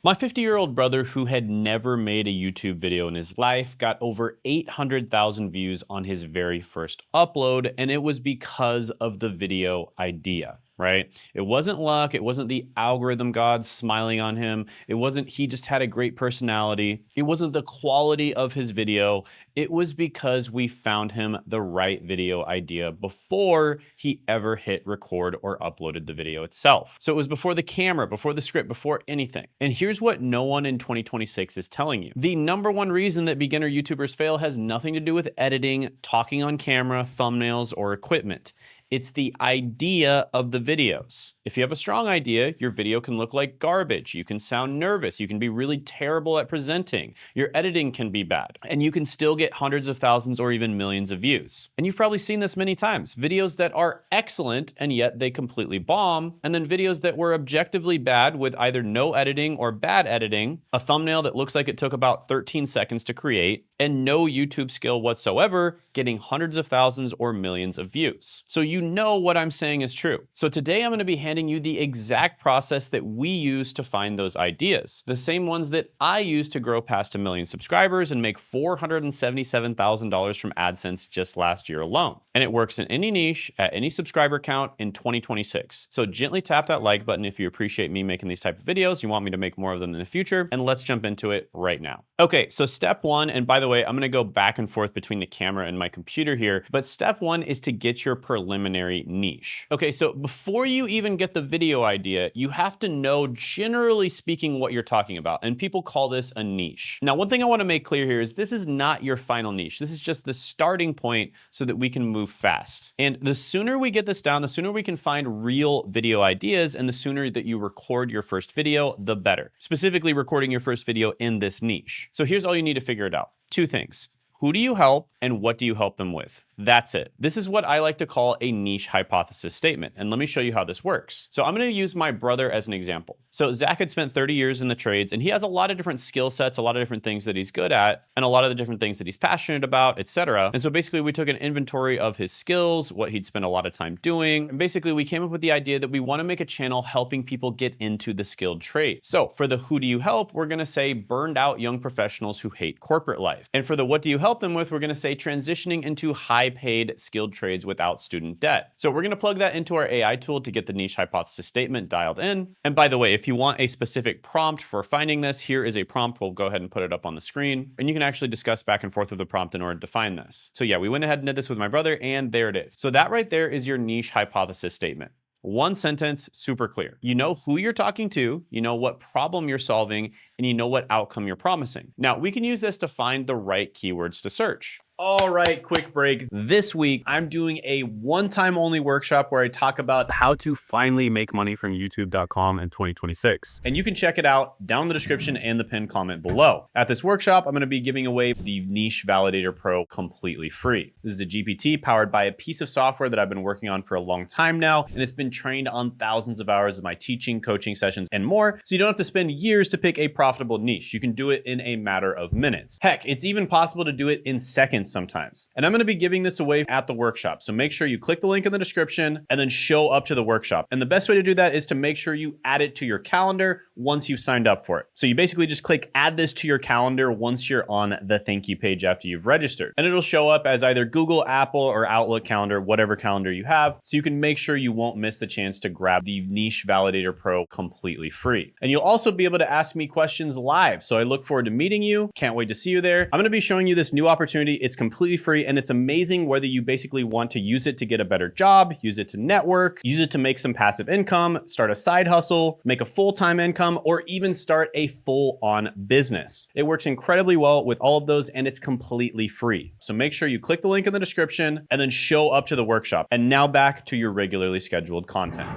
My 50-year-old brother, who had never made a YouTube video in his life, got over 800,000 views on his very first upload, and it was because of the video idea, right? It wasn't luck, it wasn't the algorithm gods smiling on him, it wasn't he just had a great personality, it wasn't the quality of his video, it was because we found him the right video idea before he ever hit record or uploaded the video itself. So it was before the camera, before the script, before anything. And here's what no one in 2026 is telling you. The number one reason that beginner YouTubers fail has nothing to do with editing, talking on camera, thumbnails, or equipment. It's the idea of the videos. If you have a strong idea, your video can look like garbage. You can sound nervous. You can be really terrible at presenting. Your editing can be bad. And you can still get hundreds of thousands or even millions of views. And you've probably seen this many times. Videos that are excellent and yet they completely bomb. And then videos that were objectively bad with either no editing or bad editing, a thumbnail that looks like it took about 13 seconds to create, and no YouTube skill whatsoever, getting hundreds of thousands or millions of views. So you know what I'm saying is true. So today I'm going to be handing you the exact process that we use to find those ideas. The same ones that I used to grow past 1 million subscribers and make $477,000 from AdSense just last year alone. And it works in any niche, at any subscriber count in 2026. So gently tap that like button if you appreciate me making these type of videos, you want me to make more of them in the future, and let's jump into it right now. Okay, so step one, and by the way, I'm gonna go back and forth between the camera and my computer here, but step one is to get your preliminary niche. Okay, so before you even get the video idea, you have to know, generally speaking, what you're talking about, and people call this a niche. Now, one thing I wanna make clear here is this is not your final niche. This is just the starting point so that we can move fast. And the sooner we get this down, the sooner we can find real video ideas, and the sooner that you record your first video, the better. Specifically, recording your first video in this niche. So here's all you need to figure it out. 2 things. Who do you help and what do you help them with? That's it. This is what I like to call a niche hypothesis statement. And let me show you how this works. So I'm going to use my brother as an example. So Zach had spent 30 years in the trades and he has a lot of different skill sets, a lot of different things that he's good at, and a lot of the different things that he's passionate about, etc. And so basically we took an inventory of his skills, what he'd spent a lot of time doing. And basically we came up with the idea that we want to make a channel helping people get into the skilled trade. So for the who do you help, we're going to say burned out young professionals who hate corporate life. And for the what do you help them with, we're going to say transitioning into high-paid skilled trades without student debt. So we're going to plug that into our AI tool to get the niche hypothesis statement dialed in. And by the way, if you want a specific prompt for finding this, here is a prompt. We'll go ahead and put it up on the screen. And you can actually discuss back and forth with the prompt in order to find this. So yeah, we went ahead and did this with my brother, and there it is. So that right there is your niche hypothesis statement. 1 sentence, super clear. You know who you're talking to, you know what problem you're solving, and you know what outcome you're promising. Now, we can use this to find the right keywords to search. All right, quick break. This week, I'm doing a one-time only workshop where I talk about how to finally make money from youtube.com in 2026. And you can check it out down in the description and the pinned comment below. At this workshop, I'm gonna be giving away the Niche Validator Pro completely free. This is a GPT powered by a piece of software that I've been working on for a long time now, and it's been trained on thousands of hours of my teaching, coaching sessions, and more, so you don't have to spend years to pick a profitable niche. You can do it in a matter of minutes. Heck, it's even possible to do it in seconds sometimes. And I'm going to be giving this away at the workshop. So make sure you click the link in the description and then show up to the workshop. And the best way to do that is to make sure you add it to your calendar once you've signed up for it. So you basically just click add this to your calendar once you're on the thank you page after you've registered. And it'll show up as either Google, Apple, or Outlook calendar, whatever calendar you have. So you can make sure you won't miss the chance to grab the Niche Validator Pro completely free. And you'll also be able to ask me questions live. So I look forward to meeting you. Can't wait to see you there. I'm going to be showing you this new opportunity. It's completely free and it's amazing whether you basically want to use it to get a better job, use it to network, use it to make some passive income, start a side hustle, make a full-time income, or even start a full-on business. It works incredibly well with all of those and it's completely free. So make sure you click the link in the description and then show up to the workshop. And now back to your regularly scheduled content.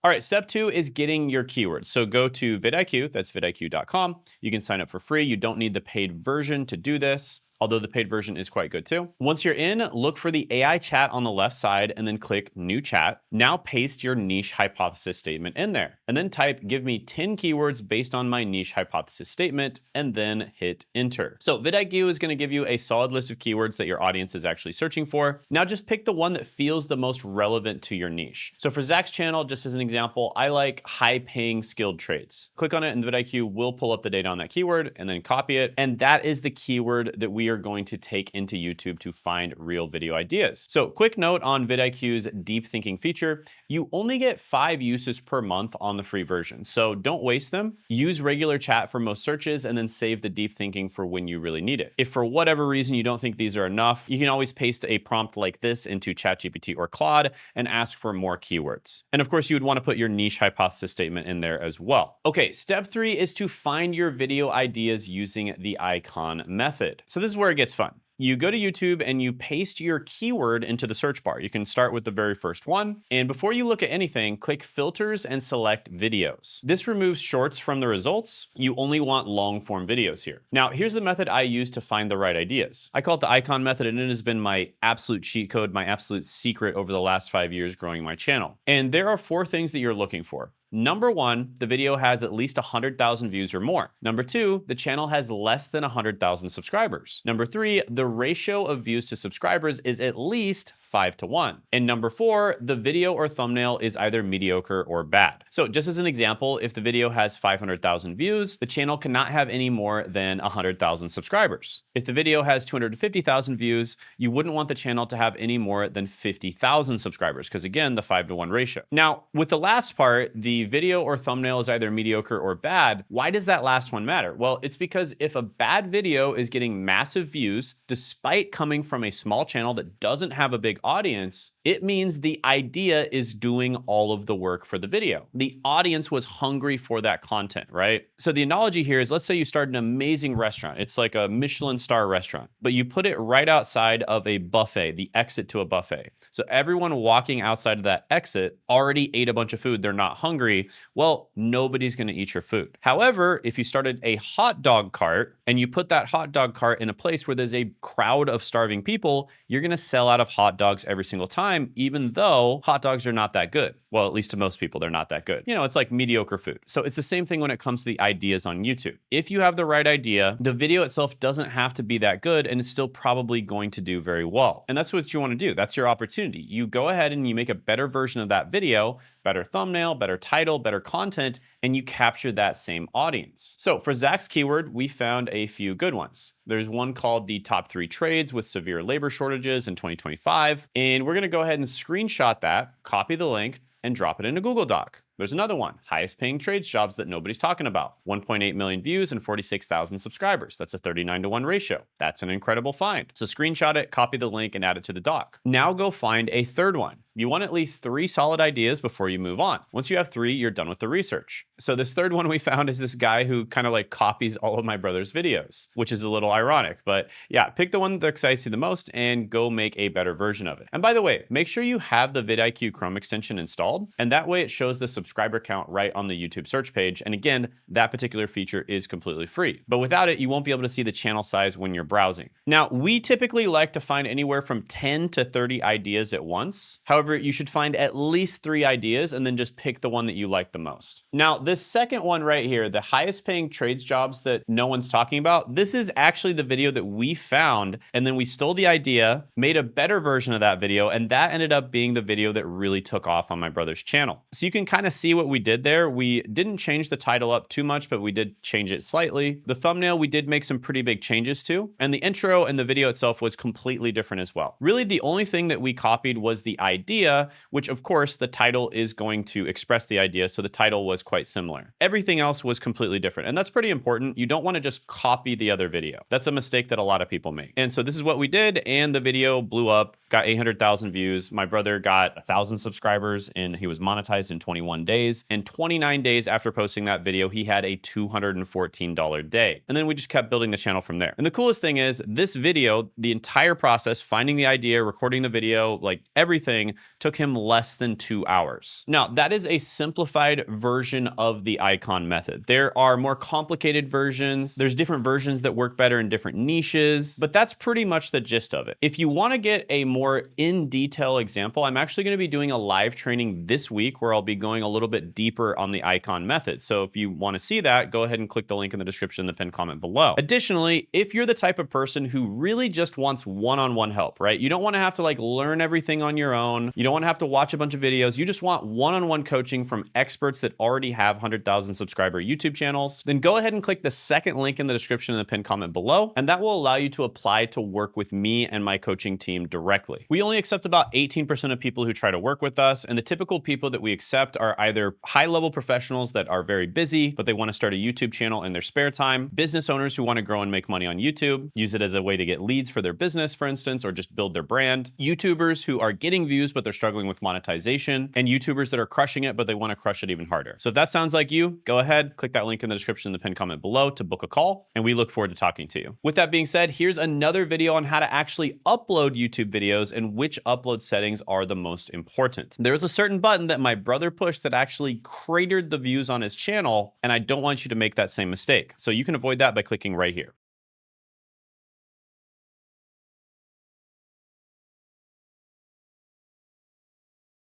All right, step 2 is getting your keywords. So go to vidIQ, that's vidIQ.com. You can sign up for free. You don't need the paid version to do this, although the paid version is quite good too. Once you're in, look for the AI chat on the left side and then click new chat. Now paste your niche hypothesis statement in there. And and then type give me 10 keywords based on my niche hypothesis statement, and then hit enter. So vidIQ is going to give you a solid list of keywords that your audience is actually searching for. Now just pick the one that feels the most relevant to your niche. So for Zach's channel, just as an example, I like high paying skilled trades. Click on it and vidIQ will pull up the data on that keyword and then copy it. And that is the keyword that we are going to take into YouTube to find real video ideas. So quick note on vidIQ's deep thinking feature, you only get 5 uses per month on the free version. So don't waste them. Use regular chat for most searches and then save the deep thinking for when you really need it. If for whatever reason you don't think these are enough, you can always paste a prompt like this into ChatGPT or Claude and ask for more keywords. And of course, you would want to put your niche hypothesis statement in there as well. Okay, step 3 is to find your video ideas using the icon method. So this is where it gets fun. You go to YouTube and you paste your keyword into the search bar. You can start with the very first one. And before you look at anything, click filters and select videos. This removes shorts from the results. You only want long form videos here. Now, here's the method I use to find the right ideas. I call it the icon method, and it has been my absolute cheat code, my absolute secret over the last 5 years growing my channel. And there are 4 things that you're looking for. Number 1, the video has at least 100,000 views or more. Number 2, the channel has less than 100,000 subscribers. Number 3, the ratio of views to subscribers is at least 5:1. And number 4, the video or thumbnail is either mediocre or bad. So just as an example, if the video has 500,000 views, the channel cannot have any more than 100,000 subscribers. If the video has 250,000 views, you wouldn't want the channel to have any more than 50,000 subscribers, because again, the 5:1 ratio. Now, with the last part, the video or thumbnail is either mediocre or bad. Why does that last one matter? Well, it's because if a bad video is getting massive views, despite coming from a small channel that doesn't have a big audience, it means the idea is doing all of the work for the video. The audience was hungry for that content, right? So the analogy here is, let's say you start an amazing restaurant. It's like a Michelin star restaurant, but you put it right outside of a buffet, the exit to a buffet. So everyone walking outside of that exit already ate a bunch of food. They're not hungry. Well, nobody's going to eat your food. However, if you started a hot dog cart and you put that hot dog cart in a place where there's a crowd of starving people, you're going to sell out of hot dogs every single time, even though hot dogs are not that good. Well, at least to most people, they're not that good. You know, it's like mediocre food. So it's the same thing when it comes to the ideas on YouTube. If you have the right idea, the video itself doesn't have to be that good, and it's still probably going to do very well. And that's what you want to do. That's your opportunity. You go ahead and you make a better version of that video, better thumbnail, better title, better content, and you capture that same audience. So for Zach's keyword, we found a few good ones. There's one called the top 3 trades with severe labor shortages in 2025. And we're going to go ahead and screenshot that, copy the link, and drop it in a Google Doc. There's another one, highest paying trades jobs that nobody's talking about. 1.8 million views and 46,000 subscribers. That's a 39:1 ratio. That's an incredible find. So screenshot it, copy the link, and add it to the doc. Now go find a third one. You want at least 3 solid ideas before you move on. Once you have 3, you're done with the research. So this third one we found is this guy who kind of like copies all of my brother's videos, which is a little ironic, but yeah, pick the one that excites you the most and go make a better version of it. And by the way, make sure you have the vidIQ Chrome extension installed, and that way it shows the subscriber count right on the YouTube search page. And again, that particular feature is completely free, but without it, you won't be able to see the channel size when you're browsing. Now, we typically like to find anywhere from 10 to 30 ideas at once. However, you should find at least 3 ideas and then just pick the one that you like the most. Now, this second one right here, the highest paying trades jobs that no one's talking about, this is actually the video that we found, and then we stole the idea, made a better version of that video, and that ended up being the video that really took off on my brother's channel. So you can kind of see what we did there. We didn't change the title up too much, but we did change it slightly. The thumbnail, we did make some pretty big changes to, and the intro and the video itself was completely different as well. Really, the only thing that we copied was the idea, which of course the title is going to express the idea, so the title was quite similar. Everything else was completely different, and that's pretty important. You don't want to just copy the other video. That's a mistake that a lot of people make. And so this is what we did, and the video blew up, got 800,000 views. My brother got 1,000 subscribers, and he was monetized in 21 days. And 29 days after posting that video, he had a $214 day. And then we just kept building the channel from there. And the coolest thing is this video, the entire process, finding the idea, recording the video, like everything, took him less than 2 hours. Now, that is a simplified version of the icon method. There are more complicated versions. There's different versions that work better in different niches, but that's pretty much the gist of it. If you want to get a more in detail example, I'm actually going to be doing a live training this week where I'll be going a little bit deeper on the icon method. So if you want to see that, go ahead and click the link in the description in the pinned comment below. Additionally, if you're the type of person who really just wants one-on-one help, right? You don't want to have to like learn everything on your own. You don't want to have to watch a bunch of videos. You just want one-on-one coaching from experts that already have 100,000 subscriber YouTube channels. Then go ahead and click the second link in the description in the pinned comment below, and that will allow you to apply to work with me and my coaching team directly. We only accept about 18% of people who try to work with us, and the typical people that we accept are either high-level professionals that are very busy, but they want to start a YouTube channel in their spare time, business owners who want to grow and make money on YouTube, use it as a way to get leads for their business, for instance, or just build their brand, YouTubers who are getting views, but they're struggling with monetization, and YouTubers that are crushing it, but they want to crush it even harder. So if that sounds like you, go ahead, click that link in the description in the pinned comment below to book a call, and we look forward to talking to you. With that being said, here's another video on how to actually upload YouTube videos and which upload settings are the most important. There's a certain button that my brother pushed that actually cratered the views on his channel, and I don't want you to make that same mistake. So you can avoid that by clicking right here.